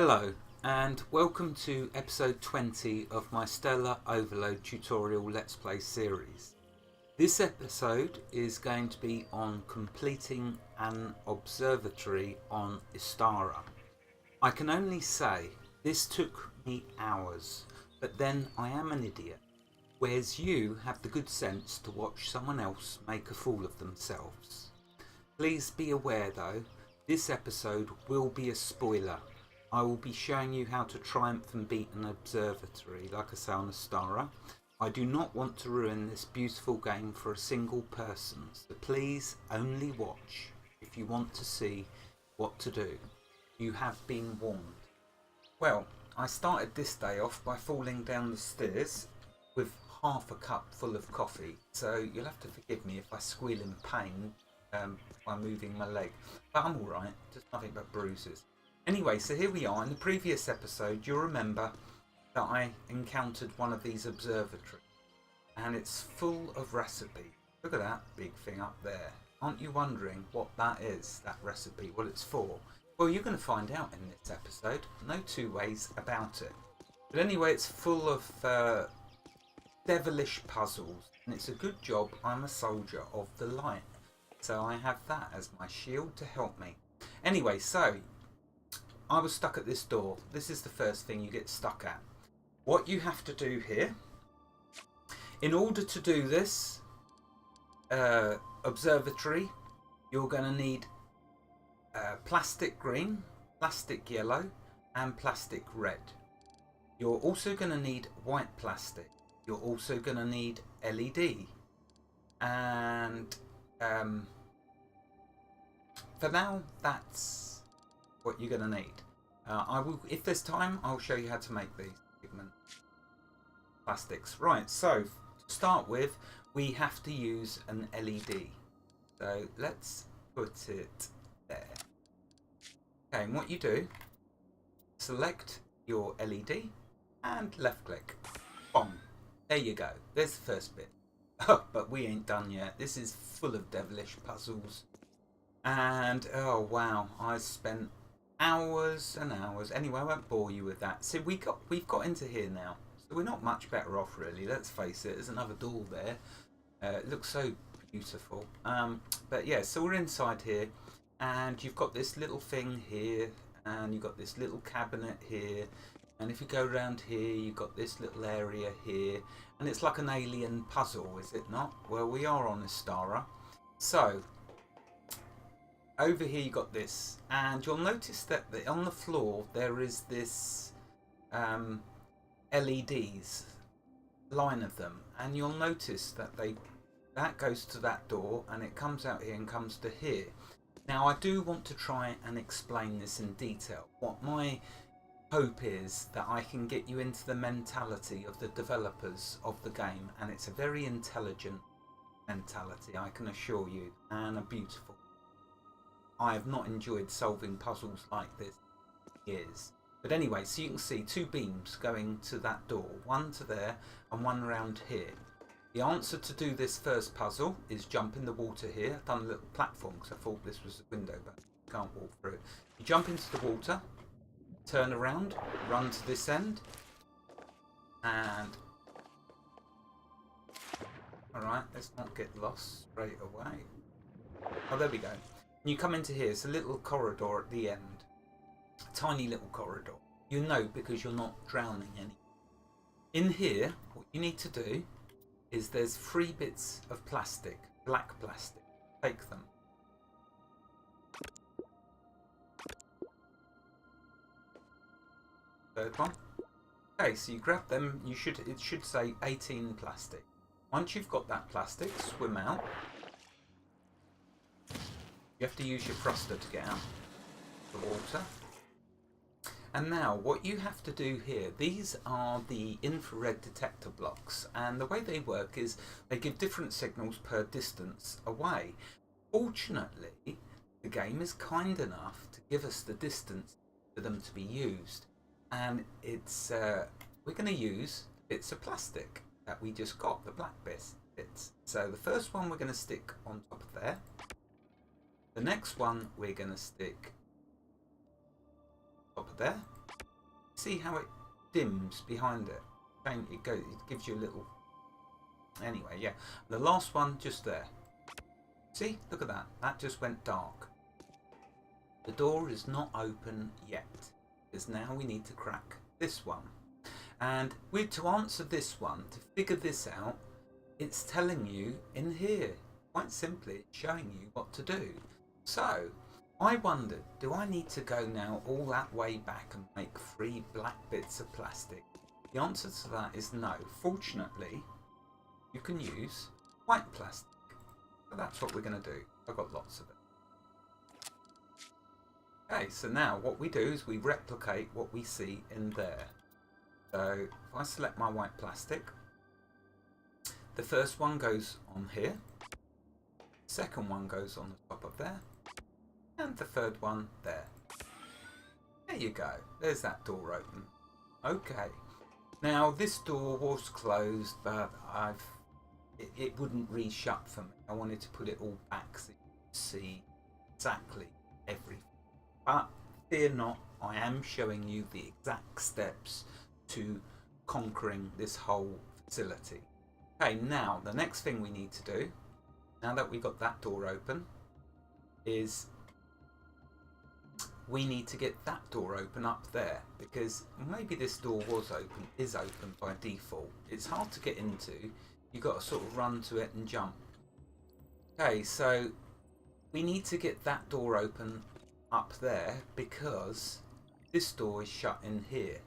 Hello and welcome to episode 20 of my Stellar Overload tutorial Let's Play series. This episode is going to be on completing an observatory on Istara. I can only say this took me hours, but then I am an idiot, whereas you have the good sense to watch someone else make a fool of themselves. Please be aware though, this episode will be a spoiler. I will be showing you how to triumph and beat an observatory, like I say, on Istara. I do not want to ruin this beautiful game for a single person, so please only watch if you want to see what to do. You have been warned. Well, I started this day off by falling down the stairs with half a cup full of coffee, so you'll have to forgive me if I squeal in pain by moving my leg. But I'm alright, just nothing but bruises. Anyway, so here we are. In the previous episode, you'll remember that I encountered one of these observatories, and it's full of recipes. Look at that big thing up there. Aren't you wondering what that is, that recipe, what it's for? Well, you're going to find out in this episode. No two ways about it. But anyway, it's full of devilish puzzles, and it's a good job I'm a soldier of the light. So I have that as my shield to help me. Anyway, so I was stuck at this door. This is the first thing you get stuck at. What you have to do here, in order to do this observatory, you're going to need plastic green, plastic yellow, and plastic red. You're also going to need white plastic. You're also going to need LED. And for now, that's what you're going to need. I will, if there's time, I'll show you how to make these pigment plastics. Right, so to start with, we have to use an LED. So let's put it there. Okay, and what you do, select your LED and left click. Boom. There you go. There's the first bit. Oh, but we ain't done yet. This is full of devilish puzzles. And oh wow, I spent hours and hours. Anyway, I won't bore you with that. So we've got into here now. So we're not much better off really. Let's face it. There's another door there. It looks so beautiful. But yeah, so we're inside here, and you've got this little thing here, and you've got this little cabinet here, and if you go around here, you've got this little area here, and it's like an alien puzzle, is it not? Well, we are on Istara. So over here you got this, and you'll notice that on the floor there is this LEDs, line of them, and you'll notice that that goes to that door, and it comes out here and comes to here. Now I do want to try and explain this in detail. What my hope is that I can get you into the mentality of the developers of the game, and it's a very intelligent mentality, I can assure you, and a beautiful. I have not enjoyed solving puzzles like this in years. But anyway, so you can see two beams going to that door, one to there and one around here. The answer to do this first puzzle is jump in the water here. I've done a little platform because I thought this was a window, but you can't walk through it. You jump into the water, turn around, run to this end, and alright, let's not get lost straight away. Oh, there we go. You come into here, it's a little corridor at the end. A tiny little corridor. You know because you're not drowning any. In here, what you need to do is there's 3 bits of plastic, black plastic. Take them. Third one. Okay, so you grab them, it should say 18 plastic. Once you've got that plastic, swim out. You have to use your thruster to get out the water. And now what you have to do here, these are the infrared detector blocks, and the way they work is they give different signals per distance away. Fortunately, the game is kind enough to give us the distance for them to be used, and it's we're going to use bits of plastic that we just got, the black bits. So the first one we're going to stick on top of there. The next one we're going to stick top of there. See how it dims behind it? It gives you a little... Anyway, yeah. The last one just there. See? Look at that. That just went dark. The door is not open yet, because now we need to crack this one. And to answer this one, to figure this out, it's telling you in here. Quite simply, it's showing you what to do. So, I wondered, do I need to go now all that way back and make 3 black bits of plastic? The answer to that is no. Fortunately, you can use white plastic. So that's what we're going to do. I've got lots of it. Okay, so now what we do is we replicate what we see in there. So if I select my white plastic, the first one goes on here, second one goes on the top of there, and the third one there. There you go. There's that door open. Okay. Now this door was closed, but it wouldn't re-shut for me. I wanted to put it all back so you could see exactly everything. But fear not, I am showing you the exact steps to conquering this whole facility. Okay, now the next thing we need to do, now that we've got that door open, is we need to get that door open up there, because maybe this door is open by default. It's hard to get into. You've got to sort of run to it and jump. Okay, so we need to get that door open up there because this door is shut in here.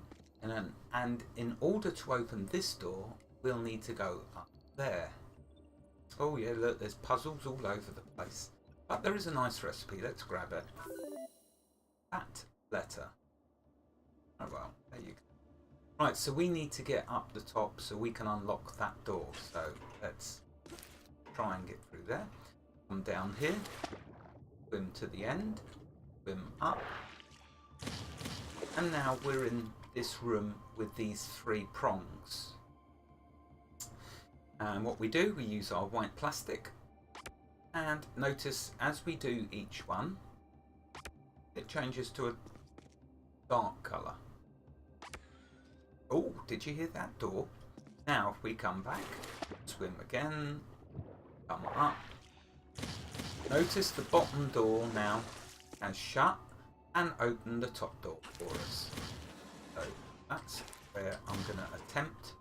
And in order to open this door, we'll need to go up there. Oh yeah, look, there's puzzles all over the place. But there is a nice recipe. Let's grab it. That letter. Oh well, there you go. Right, so we need to get up the top so we can unlock that door. So let's try and get through there. Come down here. Swim to the end. Swim up. And now we're in this room with these 3 prongs. And what we do, we use our white plastic. And notice as we do each one, it changes to a dark colour. Oh, did you hear that door? Now if we come back, swim again, come up. Notice the bottom door now has shut and opened the top door for us. So that's where I'm going to attempt.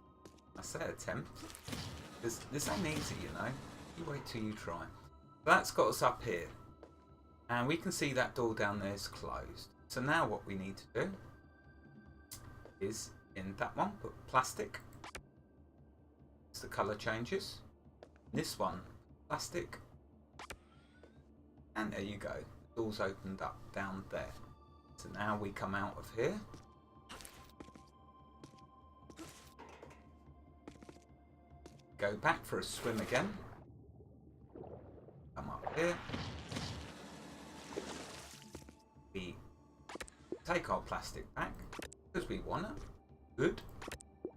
I say attempt, because this ain't easy, you know. You wait till you try. That's got us up here. And we can see that door down there is closed. So now what we need to do is, in that one, put plastic. So the colour changes. This one, plastic. And there you go. The door's opened up down there. So now we come out of here. Go back for a swim again. Come up here. We take our plastic back because we want it. Good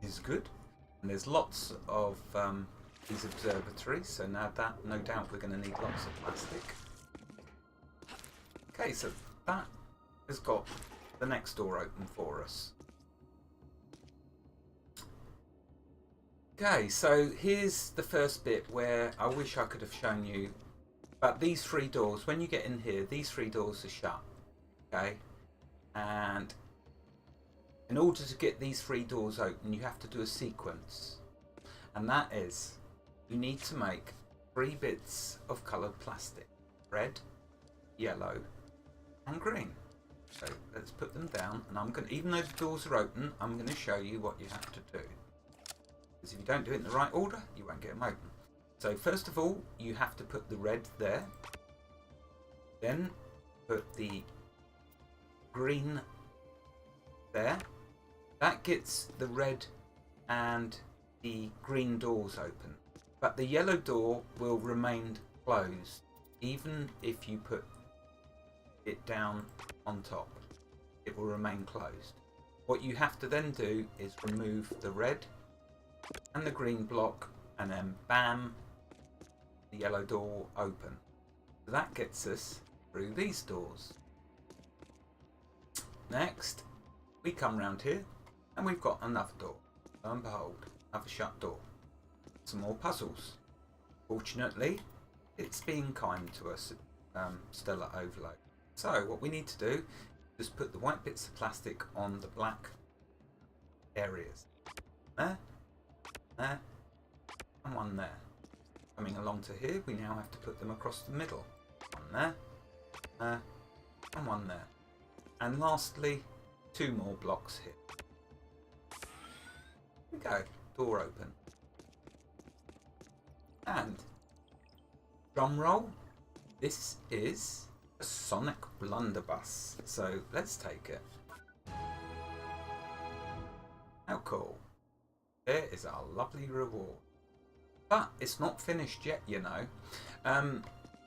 is good. And there's lots of these observatories, so now that no doubt we're going to need lots of plastic. Okay, so that has got the next door open for us. Okay, so here's the first bit where I wish I could have shown you, but these 3 doors, when you get in here, these 3 doors are shut. Okay, and in order to get these 3 doors open, you have to do a sequence, and that is you need to make 3 bits of coloured plastic: red, yellow, and green. So let's put them down, and I'm going to, even though the doors are open, I'm going to show you what you have to do. Because if you don't do it in the right order, you won't get them open. So first of all, you have to put the red there, then put the green there. That gets the red and the green doors open, but the yellow door will remain closed even if you put it down on top. It will remain closed. What you have to then do is remove the red and the green block, and then bam, the yellow door open. So that gets us through these doors. Next, we come round here And we've got another door. Lo and behold, another shut door. Some more puzzles. Fortunately, it's being kind to us, Stellar Overload. So what we need to do is put the white bits of plastic on the black areas. There, there, and one there. Coming along to here, we now have to put them across the middle. One there, and one there. And lastly, 2 more blocks here. Here we go, door open. And, drum roll, this is a Sonic Blunderbuss. So let's take it. How cool. There is our lovely reward. But it's not finished yet, you know.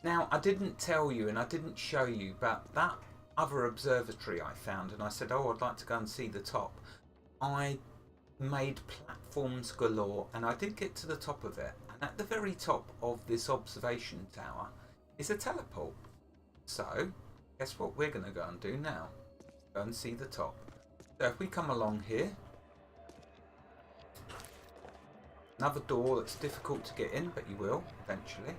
Now, I didn't tell you and I didn't show you, but that other observatory I found, and I said, oh, I'd like to go and see the top. I made platforms galore, and I did get to the top of it. And at the very top of this observation tower is a teleport. So, guess what we're going to go and do now? Go and see the top. So if we come along here, another door that's difficult to get in, but you will eventually.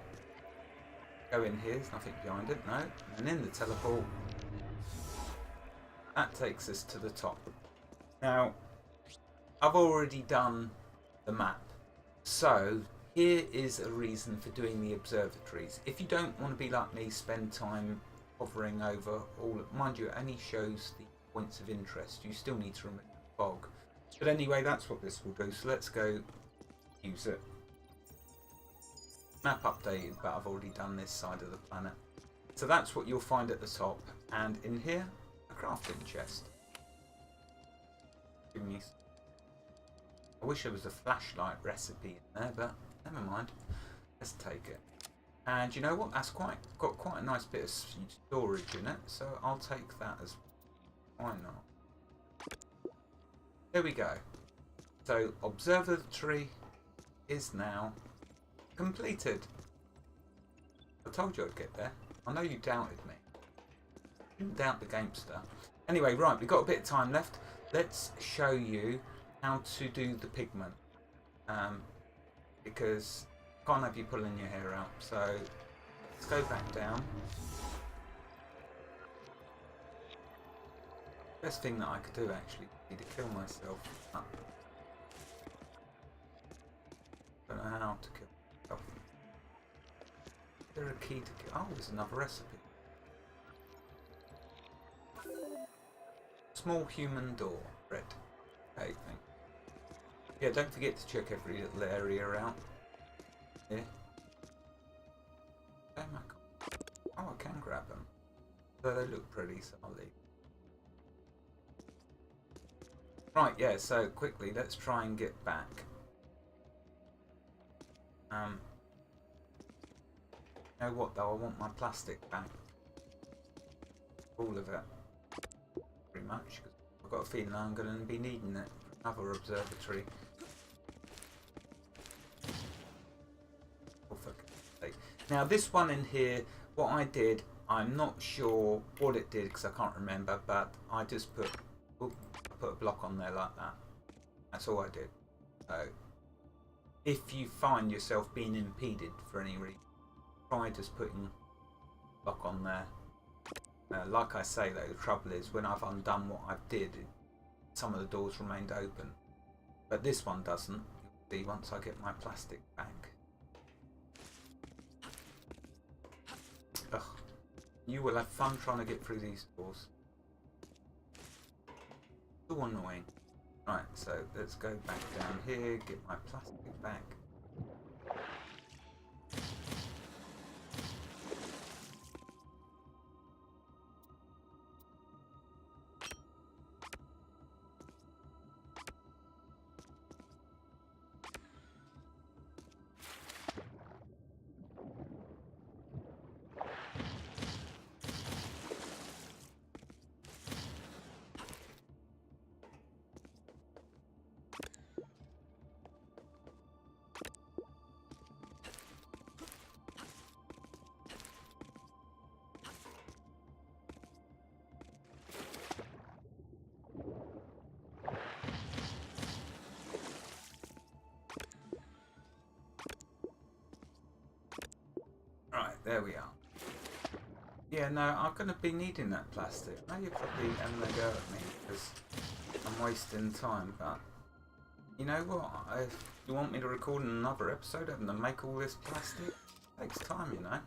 Go in here, there's nothing behind it, no. And in the teleport, that takes us to the top. Now, I've already done the map, so here is a reason for doing the observatories. If you don't want to be like me, spend time hovering over all of, mind you, it only shows the points of interest. You still need to remove the fog. But anyway, that's what this will do. So let's go use it. Map updated, but I've already done this side of the planet. So that's what you'll find at the top. And in here, a crafting chest. Give me. I wish there was a flashlight recipe in there, but never mind. Let's take it. And you know what? That's got quite a nice bit of storage in it, so I'll take that as why not? There we go. So observatory is now completed. I told you I'd get there. I know you doubted me. Didn't doubt the gamester. Anyway, right, we've got a bit of time left. Let's show you how to do the pigment. Because I can't have you pulling your hair out. So let's go back down. Best thing that I could do actually would be to kill myself. Don't know how to kill myself. Is there a key to kill? Oh, there's another recipe. Small human door. Red. Okay, thank you. Yeah, don't forget to check every little area out. Here. Oh, I can grab them. Though they look pretty, so I'll leave. Right, yeah, so quickly, let's try and get back. You know what though, I want my plastic back. All of it. Pretty much, because I've got a feeling I'm going to be needing it for another observatory. Oh, for God's sake. Now this one in here, what I did, I'm not sure what it did because I can't remember, but I just put a block on there like that. That's all I did. So if you find yourself being impeded for any reason, try just putting a block on there. Like I say though, the trouble is when I've undone what I did, some of the doors remained open. But this one doesn't. You'll see once I get my plastic back. Ugh. You will have fun trying to get through these doors. So annoying. Right, so let's go back down here, get my plastic back. there we are. Yeah, no, I'm going to be needing that plastic. Now you're probably having a go at me because I'm wasting time, but you know what? If you want me to record another episode and to make all this plastic, it takes time, you know.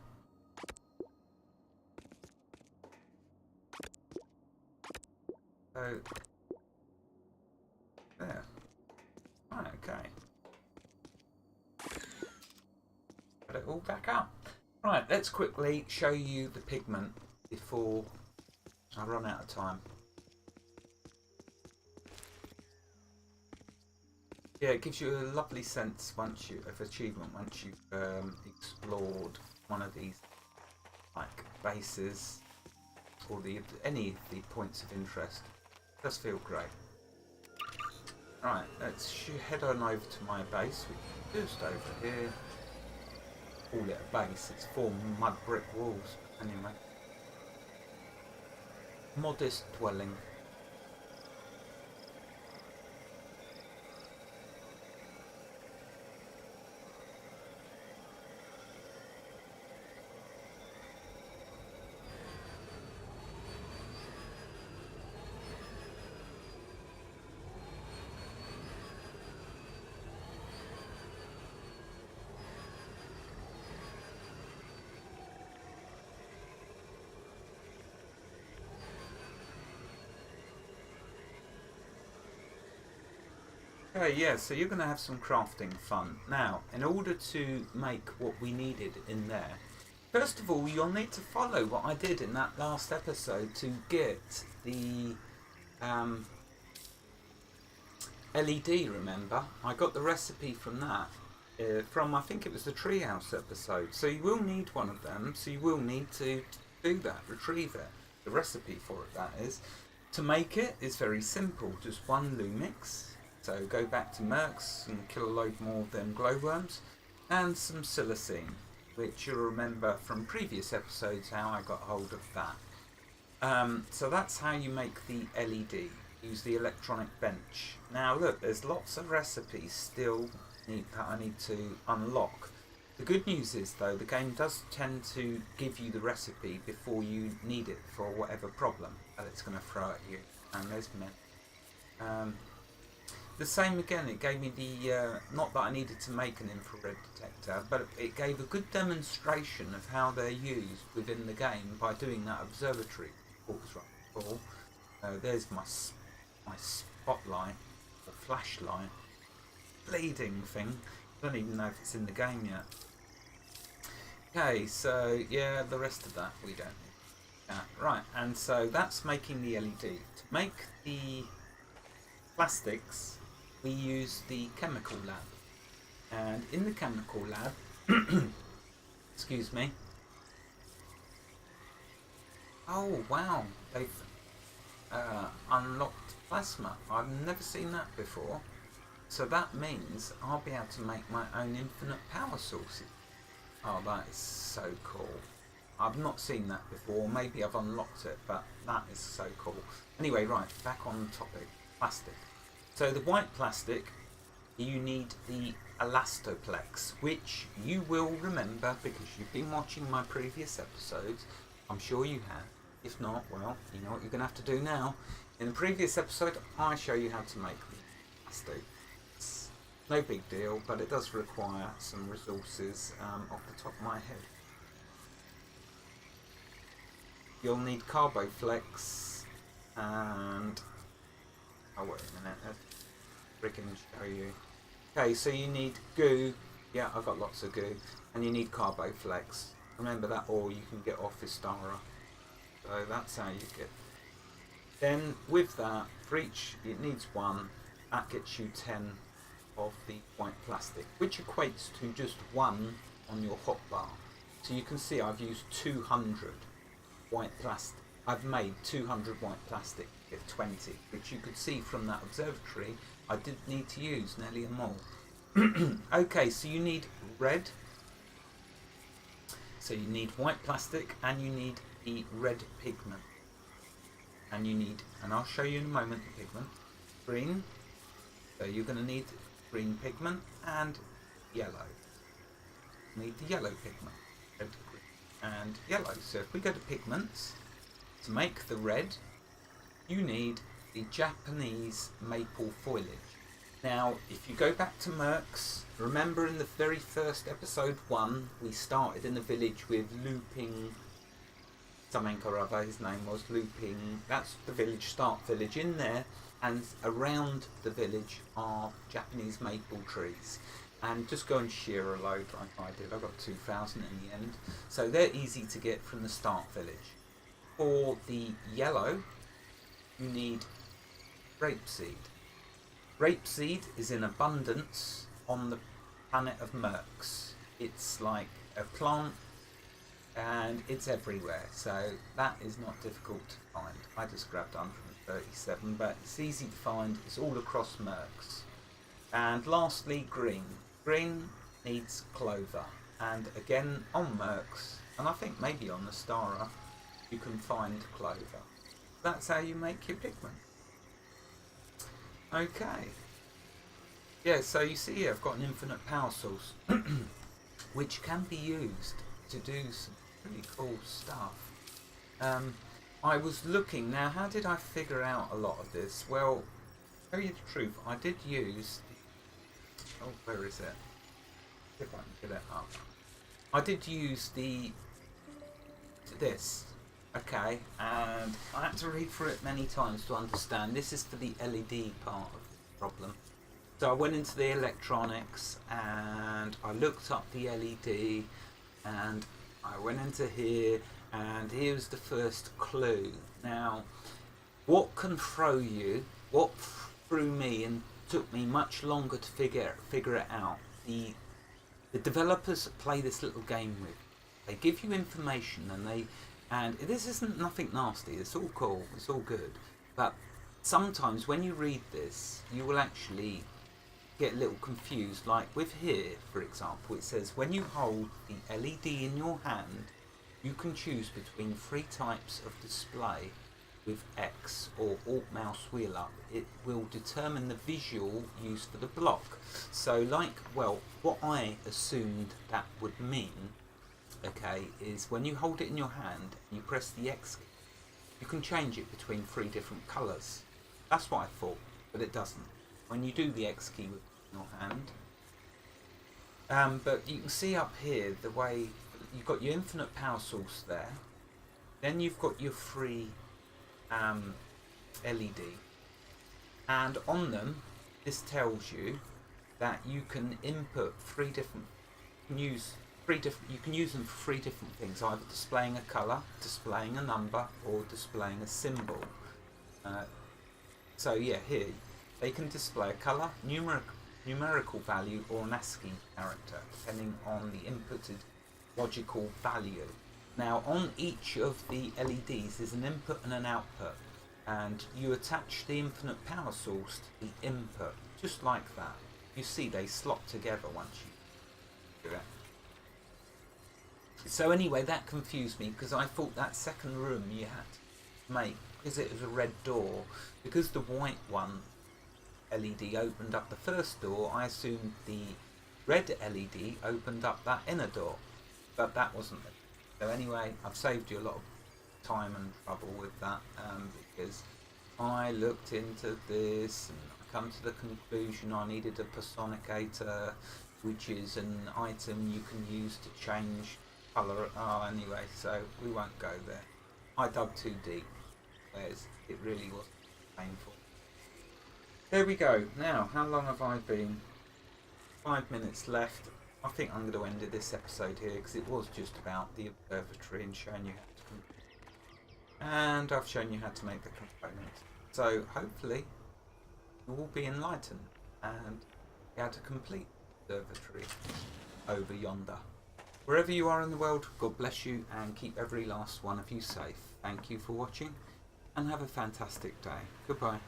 So, there. Right, okay. Put it all back up. Right, let's quickly show you the pigment before I run out of time. Yeah, it gives you a lovely sense of achievement once you've explored one of these like bases or any of the points of interest. It does feel great. Right, let's head on over to my base, which is just over here. Call it a base, it's 4 mud brick walls. Anyway, modest dwelling. Okay, yeah, so you're going to have some crafting fun. Now, in order to make what we needed in there, first of all, you'll need to follow what I did in that last episode to get the LED, remember? I got the recipe from that, from I think it was the treehouse episode. So you will need one of them, so you will need to do that, retrieve it. The recipe for it, that is. To make it is very simple, just 1 Lumix. So go back to Mercs and kill a load more of them glowworms, and some silicene, which you'll remember from previous episodes how I got hold of that. So that's how you make the LED. Use the electronic bench. Now look, there's lots of recipes still that I need to unlock. The good news is though, the game does tend to give you the recipe before you need it for whatever problem that it's going to throw at you. And there's men. The same again, it gave me the, not that I needed to make an infrared detector, but it gave a good demonstration of how they're used within the game by doing that observatory. There's my spotlight, or flashlight, bleeding thing. I don't even know if it's in the game yet. Okay, so yeah, the rest of that we don't need. Right, and so that's making the LED. To make the plastics, we use the chemical lab, and in the chemical lab, excuse me. Oh wow, they've unlocked plasma. I've never seen that before. So that means I'll be able to make my own infinite power sources. Oh, that is so cool. I've not seen that before. Maybe I've unlocked it, but that is so cool. Anyway, right, back on the topic, plastic. So the white plastic, you need the elastoplex, which you will remember because you've been watching my previous episodes. I'm sure you have. If not, well, you know what you're going to have to do now. In the previous episode, I show you how to make the plastic. It's no big deal, but it does require some resources off the top of my head. You'll need Carboflex and... oh, wait a minute, let's freaking show you. Okay, so you need goo. Yeah, I've got lots of goo. And you need Carboflex. Remember that ore you can get off Istara. So that's how you get. Then with that, for each, it needs 1. That gets you 10 of the white plastic, which equates to just 1 on your hotbar. So you can see I've used 200 white plastic. I've made 200 white plastic to get 20, which you could see from that observatory. I didn't need to use nearly them all. Okay, so you need red. So you need white plastic and you need the red pigment. And you need, and I'll show you in a moment the pigment, green. So you're going to need green pigment and yellow. You need the yellow pigment. Red, green, and yellow. So if we go to pigments, to make the red, you need the Japanese maple foliage. Now, if you go back to Mercs, remember in the very first episode 1, we started in the village with looping something or other, his name was Looping. That's the village, start village. In there and around the village are Japanese maple trees. And just go and shear a load like I did. I got 2,000 in the end. So they're easy to get from the start village. For the yellow, you need rapeseed. Rapeseed is in abundance on the planet of Mercs. It's like a plant and it's everywhere, so that is not difficult to find. I just grabbed 137, but it's easy to find. It's all across Mercs. And lastly, green. Green needs clover, and again on Mercs, and I think maybe on the Istara, you can find clover. That's how you make your pigment. Okay. Yeah, so you see here I've got an infinite power source, which can be used to do some pretty cool stuff. I was looking, now how did I figure out a lot of this? Well, to tell you the truth, I did use, oh, where is it? See if I can get it up. I did use this, okay, and I had to read through it many times to understand. This is for the LED part of the problem. So I went into the electronics and I looked up the LED and I went into here, and here's the first clue. Now, what can throw you, what threw me and took me much longer to figure it out, the developers play this little game with. They give you information and this isn't nothing nasty, it's all cool, it's all good. But sometimes when you read this, you will actually get a little confused. Like with here, for example, it says when you hold the LED in your hand, you can choose between 3 types of display with X or Alt mouse wheel up. It will determine the visual used for the block. So like, well, what I assumed that would mean, okay, is when you hold it in your hand and you press the X key, you can change it between 3 different colours. That's what I thought, but it doesn't. When you do the X key with your hand, but you can see up here the way you've got your infinite power source there, then you've got your 3 LED, and on them this tells you that you can input 3 different, you can use them for 3 different things, either displaying a colour, displaying a number, or displaying a symbol. So yeah, here they can display a colour, numerical value, or an ASCII character, depending on the inputted logical value. Now on each of the LEDs is an input and an output, and you attach the infinite power source to the input, just like that. You see they slot together once you do it. So anyway, that confused me, because I thought that second room you had to make, because it was a red door, because the white one LED opened up the first door, I assumed the red LED opened up that inner door, but that wasn't it. So anyway, I've saved you a lot of time and trouble with that, because I looked into this and I come to the conclusion I needed a personicator, which is an item you can use to change colour. Oh, anyway, so we won't go there. I dug too deep. It really was painful. There we go. Now, how long have I been? 5 minutes left. I think I'm going to end this episode here, because it was just about the observatory and showing you how to complete. And I've shown you how to make the components. So hopefully you will be enlightened and be able to complete the observatory over yonder. Wherever you are in the world, God bless you and keep every last one of you safe. Thank you for watching and have a fantastic day. Goodbye.